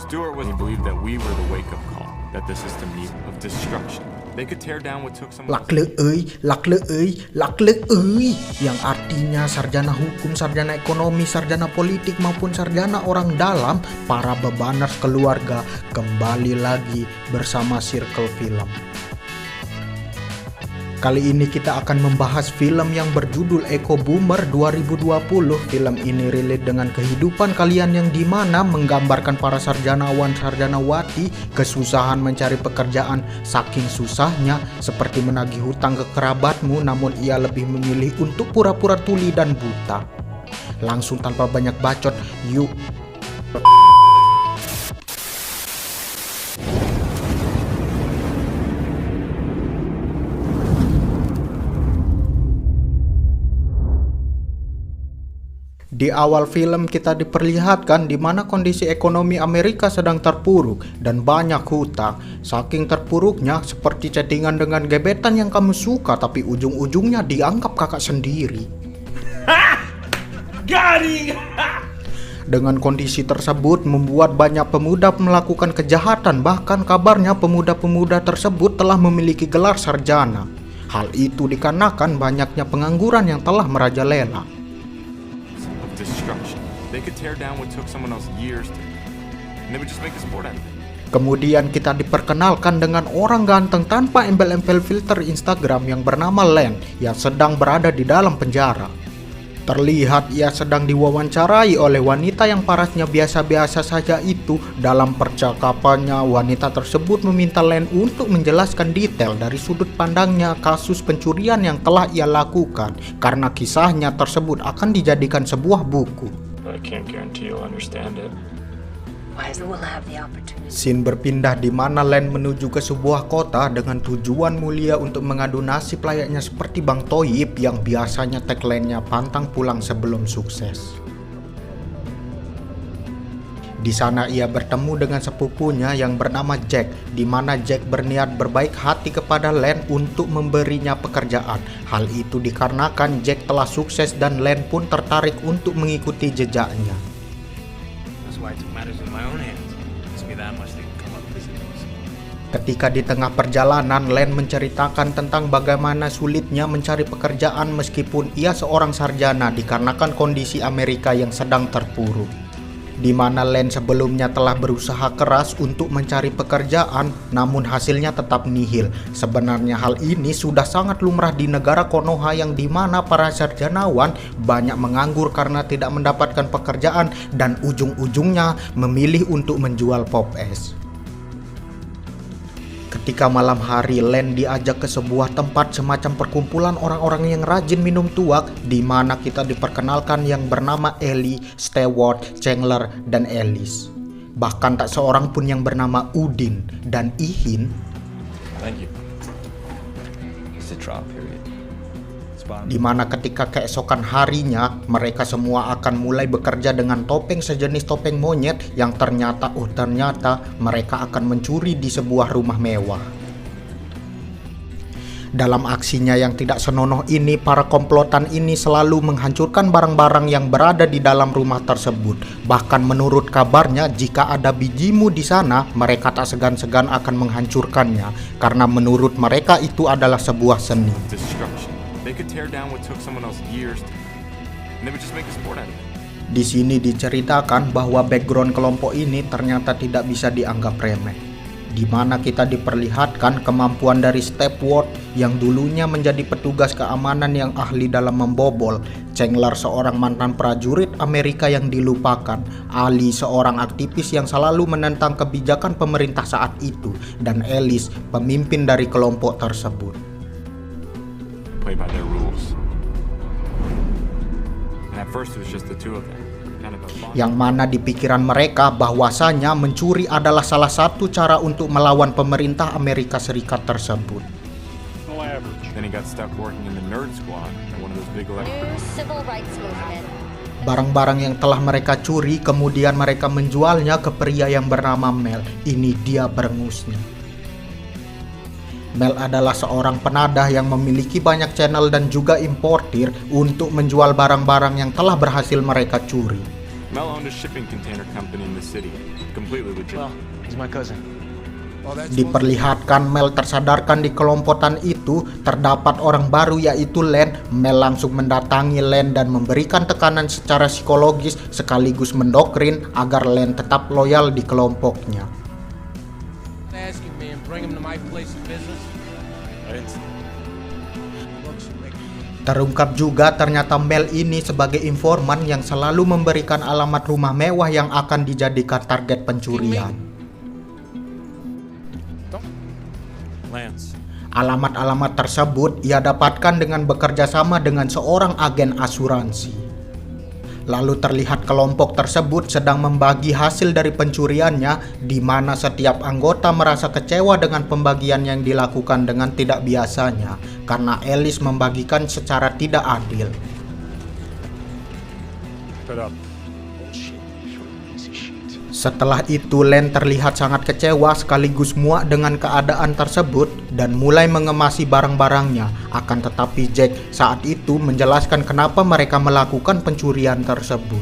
Stuart was believed that we were the wake-up call, that the system needed of destruction. They could tear down what took someone Laklek euy, yang artinya sarjana hukum, sarjana ekonomi, sarjana politik maupun sarjana orang dalam, para bebaners keluarga kembali lagi bersama Circle Film. Kali ini kita akan membahas film yang berjudul Eco Boomer 2020. Film ini relate dengan kehidupan kalian yang dimana menggambarkan para sarjanawan sarjanawati kesusahan mencari pekerjaan saking susahnya, seperti menagih hutang ke kerabatmu, namun ia lebih memilih untuk pura-pura tuli dan buta. Langsung tanpa banyak bacot, yuk. Di awal film kita diperlihatkan di mana kondisi ekonomi Amerika sedang terpuruk dan banyak hutang. Saking terpuruknya, seperti chattingan dengan gebetan yang kamu suka tapi ujung-ujungnya dianggap kakak sendiri. Dengan kondisi tersebut membuat banyak pemuda melakukan kejahatan, bahkan kabarnya pemuda-pemuda tersebut telah memiliki gelar sarjana. Hal itu dikarenakan banyaknya pengangguran yang telah merajalela. destruction. They could tear down what took someone else years to, and they would just make a sport out of it. Kemudian kita diperkenalkan dengan orang ganteng tanpa embel-embel filter Instagram yang bernama Len yang sedang berada di dalam penjara. Terlihat ia sedang diwawancarai oleh wanita yang parasnya biasa-biasa saja itu. Dalam percakapannya, wanita tersebut meminta Len untuk menjelaskan detail dari sudut pandangnya kasus pencurian yang telah ia lakukan, karena kisahnya tersebut akan dijadikan sebuah buku. But I can't guarantee you'll understand it. Scene berpindah di mana Len menuju ke sebuah kota dengan tujuan mulia untuk mengadu nasib layaknya seperti Bang Toyib yang biasanya tagline-nya pantang pulang sebelum sukses. Di sana ia bertemu dengan sepupunya yang bernama Jack, di mana Jack berniat berbaik hati kepada Len untuk memberinya pekerjaan. Hal itu dikarenakan Jack telah sukses dan Len pun tertarik untuk mengikuti jejaknya. Ketika di tengah perjalanan, Len menceritakan tentang bagaimana sulitnya mencari pekerjaan meskipun ia seorang sarjana dikarenakan kondisi Amerika yang sedang terpuruk. Di mana Len sebelumnya telah berusaha keras untuk mencari pekerjaan, namun hasilnya tetap nihil. Sebenarnya hal ini sudah sangat lumrah di negara Konoha yang dimana para sarjanawan banyak menganggur karena tidak mendapatkan pekerjaan dan ujung-ujungnya memilih untuk menjual pop es. Ketika malam hari, Len diajak ke sebuah tempat semacam perkumpulan orang-orang yang rajin minum tuak, di mana kita diperkenalkan yang bernama Ellie, Stewart, Chandler, dan Alice. Bahkan tak seorang pun yang bernama Udin dan Ihin. Thank you. It's a trial period. Di mana ketika keesokan harinya, mereka semua akan mulai bekerja dengan topeng sejenis topeng monyet yang ternyata mereka akan mencuri di sebuah rumah mewah. Dalam aksinya yang tidak senonoh ini, para komplotan ini selalu menghancurkan barang-barang yang berada di dalam rumah tersebut. Bahkan menurut kabarnya, jika ada bijimu di sana, mereka tak segan-segan akan menghancurkannya, karena menurut mereka itu adalah sebuah seni. They could tear down what took someone else years to, and they would just make a sport out of it. Di sini diceritakan bahwa background kelompok ini ternyata tidak bisa dianggap remeh, di mana kita diperlihatkan kemampuan dari Stewart yang dulunya menjadi petugas keamanan yang ahli dalam membobol, Chandler seorang mantan prajurit Amerika yang dilupakan, Ali seorang aktivis yang selalu menentang kebijakan pemerintah saat itu, dan Alice pemimpin dari kelompok tersebut. Play by their rules. And at first it was just the two of them. Yang mana di pikiran mereka bahwasanya mencuri adalah salah satu cara untuk melawan pemerintah Amerika Serikat tersebut. Then he got stuck working in the nerd squad at one of those big civil rights movement. Barang-barang yang telah mereka curi kemudian mereka menjualnya ke pria yang bernama Mel. Ini dia berengusnya. Mel adalah seorang penadah yang memiliki banyak channel dan juga importir untuk menjual barang-barang yang telah berhasil mereka curi. Mel owned a shipping container company in the city, completely legit. Well, he's my cousin. Diperlihatkan Mel tersadarkan di kelompokan itu terdapat orang baru yaitu Len. Mel langsung mendatangi Len dan memberikan tekanan secara psikologis sekaligus mendoktrin agar Len tetap loyal di kelompoknya. Terungkap juga ternyata Mel ini sebagai informan yang selalu memberikan alamat rumah mewah yang akan dijadikan target pencurian. Alamat-alamat tersebut ia dapatkan dengan bekerja sama dengan seorang agen asuransi. Lalu terlihat kelompok tersebut sedang membagi hasil dari pencuriannya, di mana setiap anggota merasa kecewa dengan pembagian yang dilakukan dengan tidak biasanya, karena Ellis membagikan secara tidak adil. Setelah itu Len terlihat sangat kecewa sekaligus muak dengan keadaan tersebut dan mulai mengemasi barang-barangnya. Akan tetapi Jack saat itu menjelaskan kenapa mereka melakukan pencurian tersebut.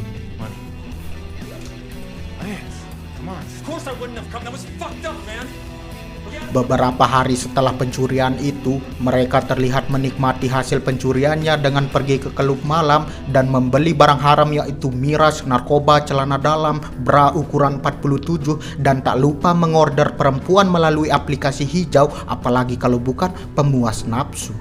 Beberapa hari setelah pencurian itu, mereka terlihat menikmati hasil pencuriannya dengan pergi ke klub malam dan membeli barang haram yaitu miras, narkoba, celana dalam, bra ukuran 47, dan tak lupa mengorder perempuan melalui aplikasi hijau, apalagi kalau bukan pemuas nafsu.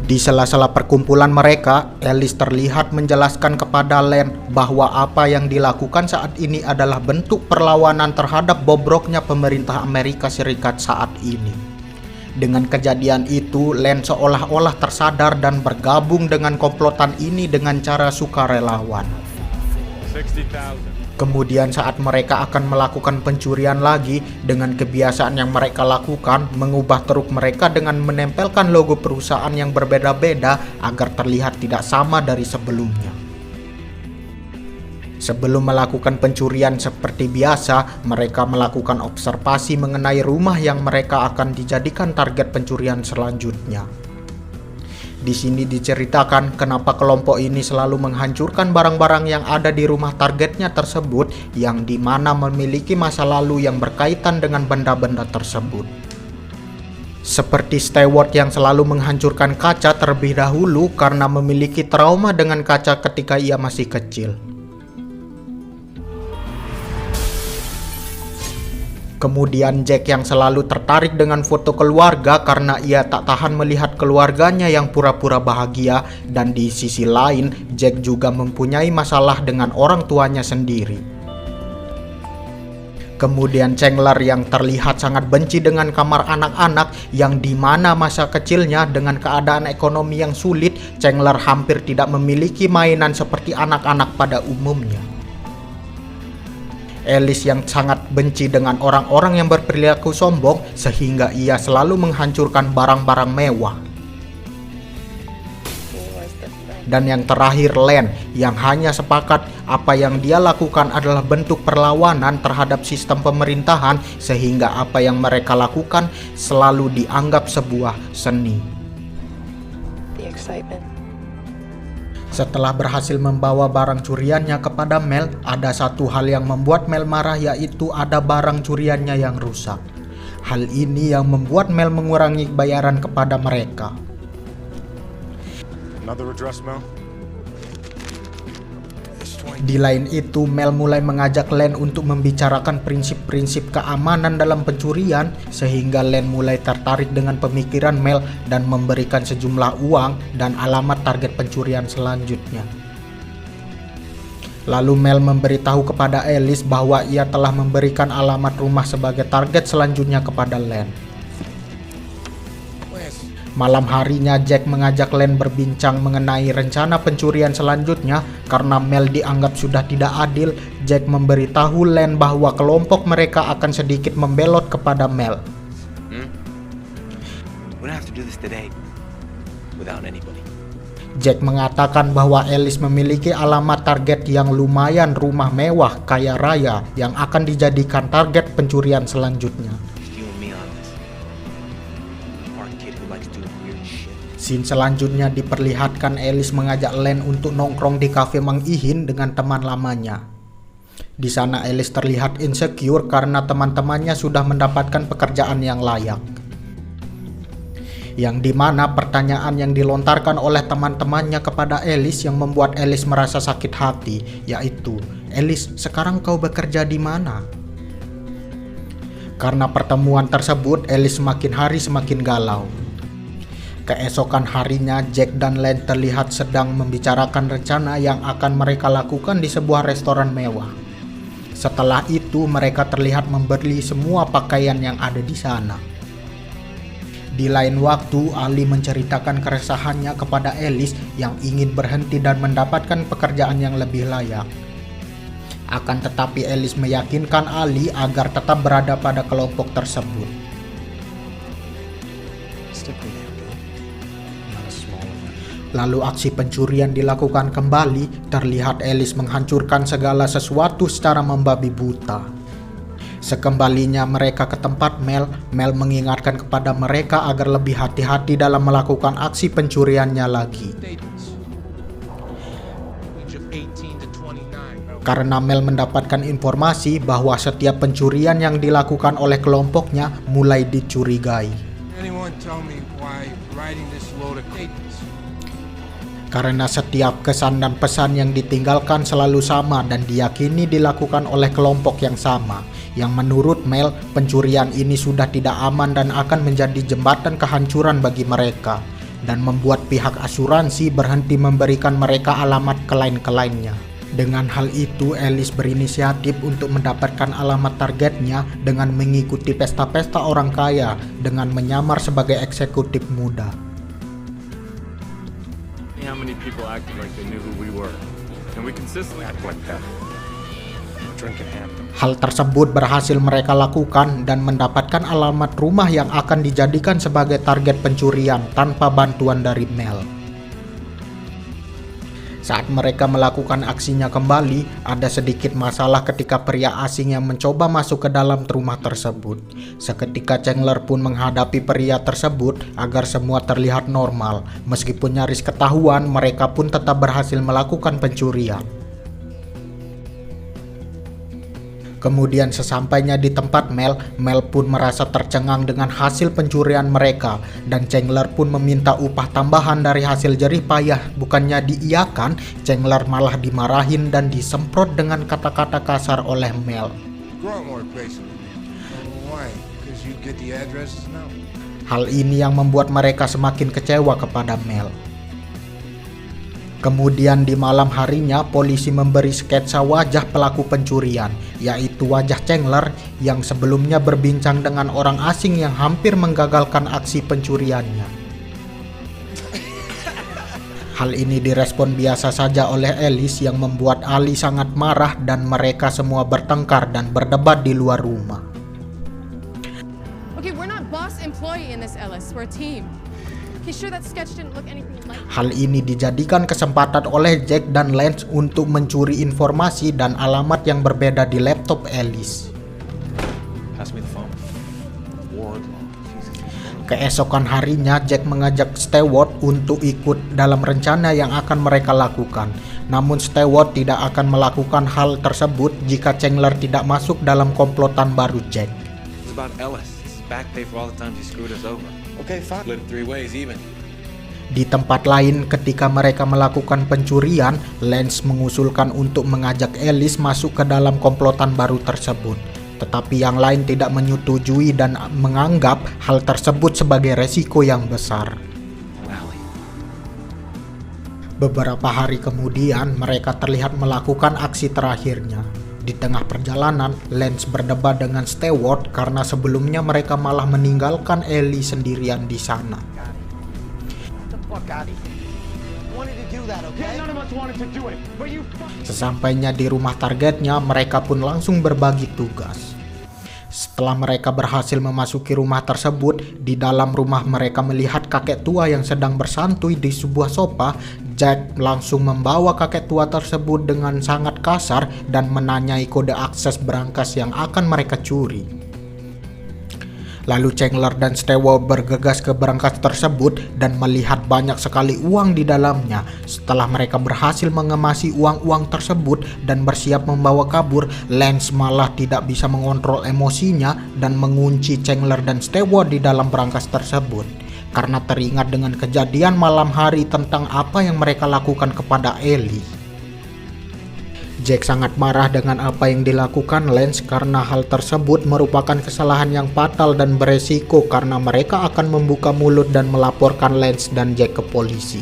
Di sela-sela perkumpulan mereka, Ellis terlihat menjelaskan kepada Len bahwa apa yang dilakukan saat ini adalah bentuk perlawanan terhadap bobroknya pemerintah Amerika Serikat saat ini. Dengan kejadian itu, Len seolah-olah tersadar dan bergabung dengan komplotan ini dengan cara sukarelawan. 60,000. Kemudian saat mereka akan melakukan pencurian lagi, dengan kebiasaan yang mereka lakukan, mengubah truk mereka dengan menempelkan logo perusahaan yang berbeda-beda agar terlihat tidak sama dari sebelumnya. Sebelum melakukan pencurian seperti biasa, mereka melakukan observasi mengenai rumah yang mereka akan dijadikan target pencurian selanjutnya. Di sini diceritakan kenapa kelompok ini selalu menghancurkan barang-barang yang ada di rumah targetnya tersebut, yang dimana memiliki masa lalu yang berkaitan dengan benda-benda tersebut. Seperti Stewart yang selalu menghancurkan kaca terlebih dahulu karena memiliki trauma dengan kaca ketika ia masih kecil. Kemudian Jack yang selalu tertarik dengan foto keluarga karena ia tak tahan melihat keluarganya yang pura-pura bahagia, dan di sisi lain Jack juga mempunyai masalah dengan orang tuanya sendiri. Kemudian Chandler yang terlihat sangat benci dengan kamar anak-anak, yang dimana masa kecilnya dengan keadaan ekonomi yang sulit, Chandler hampir tidak memiliki mainan seperti anak-anak pada umumnya. Ellis yang sangat benci dengan orang-orang yang berperilaku sombong sehingga ia selalu menghancurkan barang-barang mewah. Dan yang terakhir Len yang hanya sepakat apa yang dia lakukan adalah bentuk perlawanan terhadap sistem pemerintahan sehingga apa yang mereka lakukan selalu dianggap sebuah seni. Setelah berhasil membawa barang curiannya kepada Mel, ada satu hal yang membuat Mel marah, yaitu ada barang curiannya yang rusak. Hal ini yang membuat Mel mengurangi bayaran kepada mereka. Another address, Mel? Di lain itu, Mel mulai mengajak Len untuk membicarakan prinsip-prinsip keamanan dalam pencurian, sehingga Len mulai tertarik dengan pemikiran Mel dan memberikan sejumlah uang dan alamat target pencurian selanjutnya. Lalu Mel memberitahu kepada Ellis bahwa ia telah memberikan alamat rumah sebagai target selanjutnya kepada Len. Malam harinya Jack mengajak Len berbincang mengenai rencana pencurian selanjutnya. Karena Mel dianggap sudah tidak adil, Jack memberitahu Len bahwa kelompok mereka akan sedikit membelot kepada Mel. Jack mengatakan bahwa Ellis memiliki alamat target yang lumayan, rumah mewah kaya raya yang akan dijadikan target pencurian selanjutnya. Scene selanjutnya diperlihatkan Alice mengajak Len untuk nongkrong di kafe Mang Ihin dengan teman lamanya. Di sana Alice terlihat insecure karena teman-temannya sudah mendapatkan pekerjaan yang layak. Yang dimana pertanyaan yang dilontarkan oleh teman-temannya kepada Alice yang membuat Alice merasa sakit hati, yaitu, "Alice, sekarang kau bekerja di mana?" Karena pertemuan tersebut, Alice semakin hari semakin galau. Keesokan harinya, Jack dan Len terlihat sedang membicarakan rencana yang akan mereka lakukan di sebuah restoran mewah. Setelah itu, mereka terlihat membeli semua pakaian yang ada di sana. Di lain waktu, Ali menceritakan keresahannya kepada Alice yang ingin berhenti dan mendapatkan pekerjaan yang lebih layak. Akan tetapi Alice meyakinkan Ali agar tetap berada pada kelompok tersebut. Lalu aksi pencurian dilakukan kembali, terlihat Alice menghancurkan segala sesuatu secara membabi buta. Sekembalinya mereka ke tempat Mel mengingatkan kepada mereka agar lebih hati-hati dalam melakukan aksi pencuriannya lagi. Karena Mel mendapatkan informasi bahwa setiap pencurian yang dilakukan oleh kelompoknya mulai dicurigai. Karena setiap kesan dan pesan yang ditinggalkan selalu sama dan diyakini dilakukan oleh kelompok yang sama, yang menurut Mel, pencurian ini sudah tidak aman dan akan menjadi jembatan kehancuran bagi mereka, dan membuat pihak asuransi berhenti memberikan mereka alamat klien-kliennya. Dengan hal itu, Alice berinisiatif untuk mendapatkan alamat targetnya dengan mengikuti pesta-pesta orang kaya dengan menyamar sebagai eksekutif muda. How many people acted like they knew who we were, and we consistently act like that. Hal tersebut berhasil mereka lakukan dan mendapatkan alamat rumah yang akan dijadikan sebagai target pencurian tanpa bantuan dari Mel. Saat mereka melakukan aksinya kembali, ada sedikit masalah ketika pria asing yang mencoba masuk ke dalam rumah tersebut. Seketika Chandler pun menghadapi pria tersebut agar semua terlihat normal. Meskipun nyaris ketahuan, mereka pun tetap berhasil melakukan pencurian. Kemudian sesampainya di tempat Mel pun merasa tercengang dengan hasil pencurian mereka, dan Chandler pun meminta upah tambahan dari hasil jerih payah. Bukannya diiyakan, Chandler malah dimarahin dan disemprot dengan kata-kata kasar oleh Mel. Hal ini yang membuat mereka semakin kecewa kepada Mel. Kemudian di malam harinya, polisi memberi sketsa wajah pelaku pencurian, yaitu wajah Chandler yang sebelumnya berbincang dengan orang asing yang hampir menggagalkan aksi pencuriannya. Hal ini direspon biasa saja oleh Alice yang membuat Ali sangat marah dan mereka semua bertengkar dan berdebat di luar rumah. Okay, we're not boss employee in this, Ellis. We're a team. Hal ini dijadikan kesempatan oleh Jack dan Lance untuk mencuri informasi dan alamat yang berbeda di laptop Alice. Keesokan harinya, Jack mengajak Stewart untuk ikut dalam rencana yang akan mereka lakukan. Namun Stewart tidak akan melakukan hal tersebut jika Chandler tidak masuk dalam komplotan baru Jack. Di tempat lain, ketika mereka melakukan pencurian, Lance mengusulkan untuk mengajak Alice masuk ke dalam komplotan baru tersebut. Tetapi yang lain tidak menyetujui dan menganggap hal tersebut sebagai resiko yang besar. Beberapa hari kemudian, mereka terlihat melakukan aksi terakhirnya. Di tengah perjalanan, Lance berdebat dengan Stewart karena sebelumnya mereka malah meninggalkan Ellie sendirian di sana. Sesampainya di rumah targetnya, mereka pun langsung berbagi tugas. Setelah mereka berhasil memasuki rumah tersebut, di dalam rumah mereka melihat kakek tua yang sedang bersantui di sebuah sofa. Jack langsung membawa kakek tua tersebut dengan sangat kasar dan menanyai kode akses berangkas yang akan mereka curi. Lalu Chandler dan Stewart bergegas ke berangkas tersebut dan melihat banyak sekali uang di dalamnya. Setelah mereka berhasil mengemasi uang-uang tersebut dan bersiap membawa kabur, Lance malah tidak bisa mengontrol emosinya dan mengunci Chandler dan Stewart di dalam berangkas tersebut. Karena teringat dengan kejadian malam hari tentang apa yang mereka lakukan kepada Ellie. Jack sangat marah dengan apa yang dilakukan Lance karena hal tersebut merupakan kesalahan yang fatal dan beresiko karena mereka akan membuka mulut dan melaporkan Lance dan Jack ke polisi.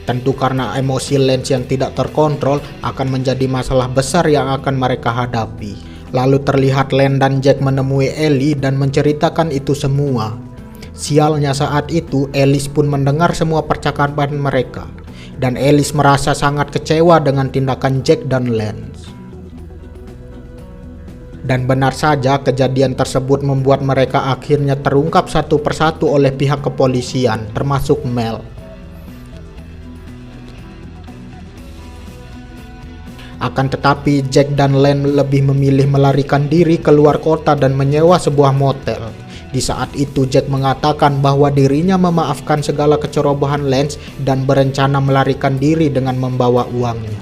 Tentu karena emosi Lance yang tidak terkontrol akan menjadi masalah besar yang akan mereka hadapi. Lalu terlihat Lance dan Jack menemui Ellie dan menceritakan itu semua. Sialnya saat itu Ellie pun mendengar semua percakapan mereka. Dan Ellie merasa sangat kecewa dengan tindakan Jack dan Lance. Dan benar saja kejadian tersebut membuat mereka akhirnya terungkap satu persatu oleh pihak kepolisian, termasuk Mel. Akan tetapi Jack dan Lance lebih memilih melarikan diri keluar kota dan menyewa sebuah motel. Di saat itu Jack mengatakan bahwa dirinya memaafkan segala kecerobohan Lance dan berencana melarikan diri dengan membawa uangnya.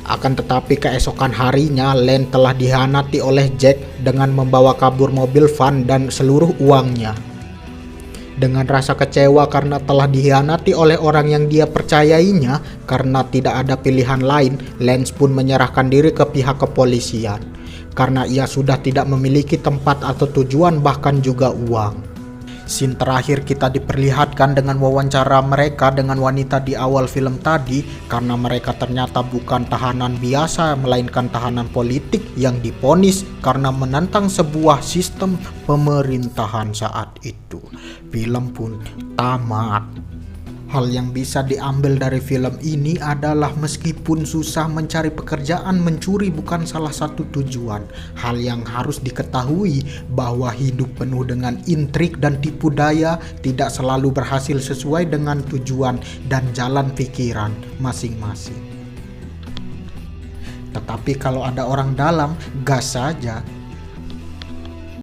Akan tetapi keesokan harinya Lance telah dikhianati oleh Jack dengan membawa kabur mobil van dan seluruh uangnya. Dengan rasa kecewa karena telah dikhianati oleh orang yang dia percayainya karena tidak ada pilihan lain, Lance pun menyerahkan diri ke pihak kepolisian. Karena ia sudah tidak memiliki tempat atau tujuan bahkan juga uang. Scene terakhir kita diperlihatkan dengan wawancara mereka dengan wanita di awal film tadi karena mereka ternyata bukan tahanan biasa melainkan tahanan politik yang divonis karena menentang sebuah sistem pemerintahan saat itu. Film pun tamat. Hal yang bisa diambil dari film ini adalah meskipun susah mencari pekerjaan, mencuri bukan salah satu tujuan. Hal yang harus diketahui bahwa hidup penuh dengan intrik dan tipu daya tidak selalu berhasil sesuai dengan tujuan dan jalan pikiran masing-masing. Tetapi kalau ada orang dalam, gas saja.